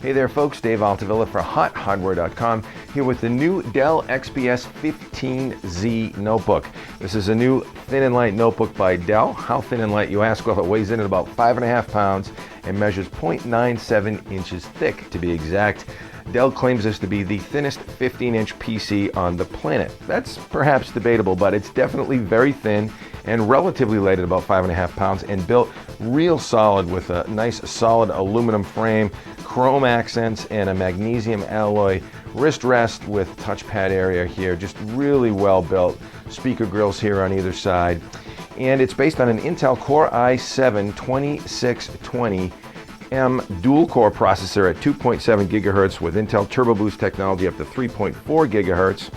Hey there folks, Dave Altavilla for HotHardware.com here with the new Dell XPS 15z notebook. This is a new thin and light notebook by Dell. How thin and light, you ask? Well, it weighs in at about 5.5 pounds and measures 0.97 inches thick to be exact. Dell claims this to be the thinnest 15-inch PC on the planet. That's perhaps debatable, but it's definitely very thin and relatively light at about 5.5 pounds and built real solid with a nice solid aluminum frame, chrome accents, and a magnesium alloy wrist rest with touchpad area here. Just really well built. Speaker grills here on either side. And it's based on an Intel Core i7-2620M dual-core processor at 2.7 gigahertz with Intel Turbo Boost technology up to 3.4 gigahertz.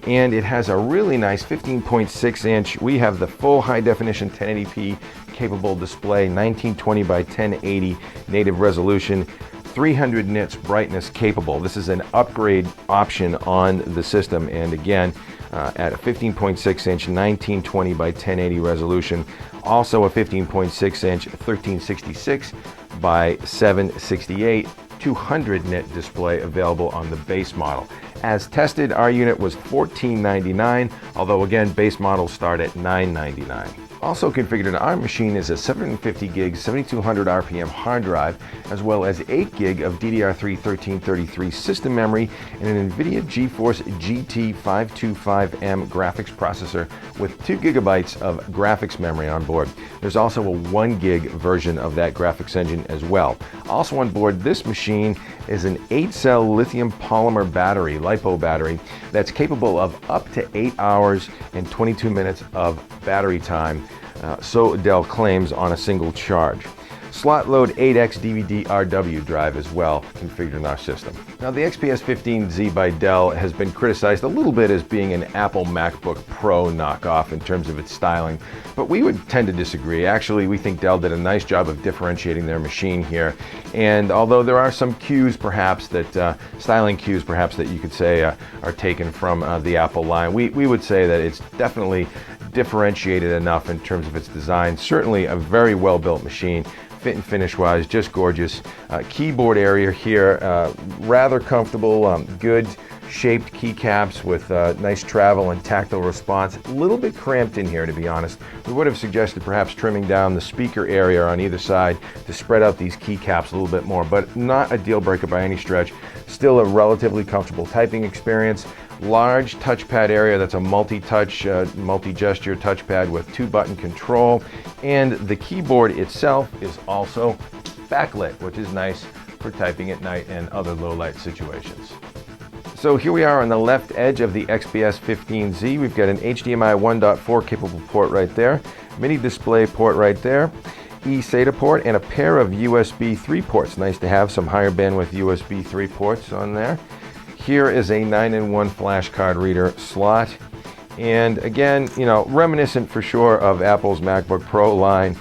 And it has a really nice 15.6 inch. We have the full high definition 1080p capable display, 1920 by 1080 native resolution, 300 nits brightness capable. This is an upgrade option on the system, and again at a 15.6 inch 1920 by 1080 resolution, also a 15.6 inch 1366 by 768 200 nit display available on the base model. As tested, our unit was $14.99, although again base models start at $9.99. Also configured in our machine is a 750 gig 7200 RPM hard drive, as well as 8 gig of DDR3 1333 system memory and an NVIDIA GeForce GT 525M graphics processor with 2 gigabytes of graphics memory on board. There's also a 1 gig version of that graphics engine as well. Also on board this machine is an 8-cell lithium polymer battery, LiPo battery, that's capable of up to 8 hours and 22 minutes of battery time, so Dell claims, on a single charge. Slot load 8X DVD-RW drive as well configured in our system. Now the XPS 15z by Dell has been criticized a little bit as being an Apple MacBook Pro knockoff in terms of its styling, but we would tend to disagree. Actually, we think Dell did a nice job of differentiating their machine here, and although there are some cues perhaps that, styling cues perhaps that you could say are taken from the Apple line, we would say that it's definitely differentiated enough in terms of its design. Certainly a very well built machine. Fit and finish wise, just gorgeous. Keyboard area here, rather comfortable, good shaped keycaps with nice travel and tactile response. A little bit cramped in here, to be honest. We would have suggested perhaps trimming down the speaker area on either side to spread out these keycaps a little bit more, but not a deal breaker by any stretch. Still a relatively comfortable typing experience. Large touchpad area that's a multi-touch, multi-gesture touchpad with 2-button control, and the keyboard itself is also backlit, which is nice for typing at night and other low-light situations. So here we are on the left edge of the XPS 15z. We've got an HDMI 1.4 capable port right there, mini display port right there, eSATA port, and a pair of USB 3 ports. Nice to have some higher bandwidth USB 3 ports on there. Here is a 9-in-1 flash card reader slot, and again, you know, reminiscent for sure of Apple's MacBook Pro line.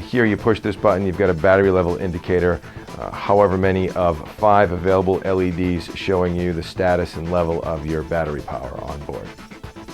Here you push this button, you've got a battery level indicator, however many of 5 available LEDs showing you the status and level of your battery power on board.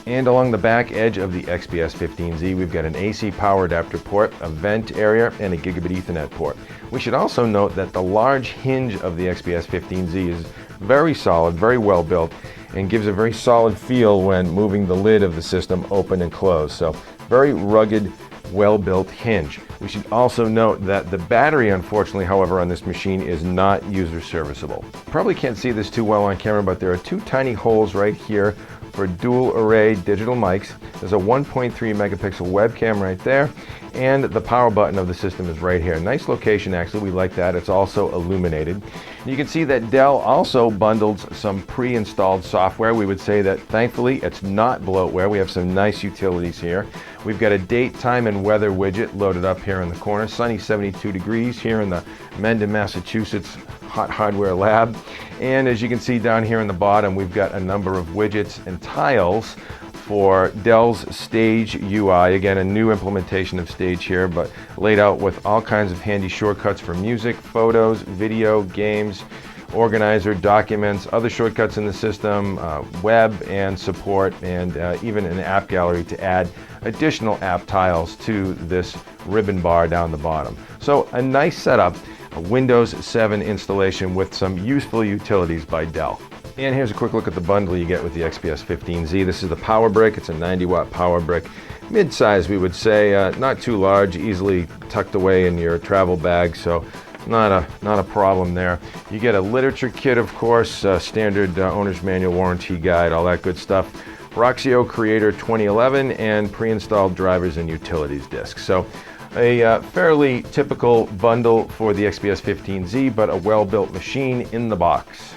And along the back edge of the XPS 15z, we've got an AC power adapter port, a vent area, and a gigabit Ethernet port. We should also note that the large hinge of the XPS 15z is very solid, very well built, and gives a very solid feel when moving the lid of the system open and close. So very rugged, well-built hinge. We should also note that the battery, unfortunately, however, on this machine is not user serviceable. Probably can't see this too well on camera, but there are 2 tiny holes right here for dual array digital mics. There's a 1.3 megapixel webcam right there, and the power button of the system is right here. Nice location, actually. We like that. It's also illuminated. You can see that Dell also bundled some pre-installed software. We would say that thankfully it's not bloatware. We have some nice utilities here. We've got a date, time, and weather widget loaded up here in the corner. Sunny 72 degrees here in the Mendon, Massachusetts HotHardware lab. And as you can see down here in the bottom, we've got a number of widgets and tiles for Dell's Stage UI. Again, a new implementation of Stage here, but laid out with all kinds of handy shortcuts for music, photos, video, games, organizer, documents, other shortcuts in the system, web and support, and even an app gallery to add additional app tiles to this ribbon bar down the bottom. So a nice setup. a Windows 7 installation with some useful utilities by Dell. And here's a quick look at the bundle you get with the XPS 15z. This is the power brick. It's a 90-watt power brick. Mid-size, we would say, not too large, easily tucked away in your travel bag, so not a problem there. You get a literature kit, of course, standard owner's manual, warranty guide, all that good stuff. Roxio Creator 2011 and pre-installed drivers and utilities discs. So a fairly typical bundle for the XPS 15z, but a well-built machine in the box.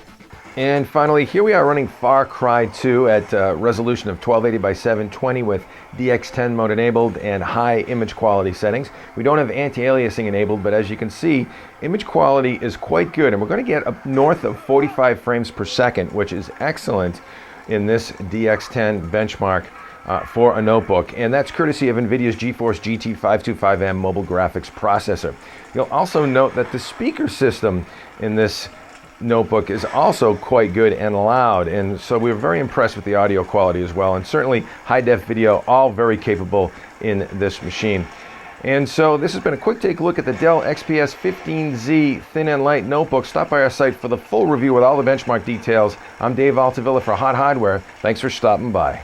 And finally, here we are running Far Cry 2 at resolution of 1280 by 720 with DX10 mode enabled and high image quality settings. We don't have anti-aliasing enabled, but as you can see, image quality is quite good, and we're going to get up north of 45 frames per second, which is excellent in this DX10 benchmark for a notebook, and that's courtesy of NVIDIA's GeForce GT 525M mobile graphics processor. You'll also note that the speaker system in this notebook is also quite good and loud, and so we're very impressed with the audio quality as well, and certainly high-def video, all very capable in this machine. And so this has been a quick take look at the Dell XPS 15z thin and light notebook. Stop by our site for the full review with all the benchmark details. I'm Dave Altavilla for Hot Hardware. Thanks for stopping by.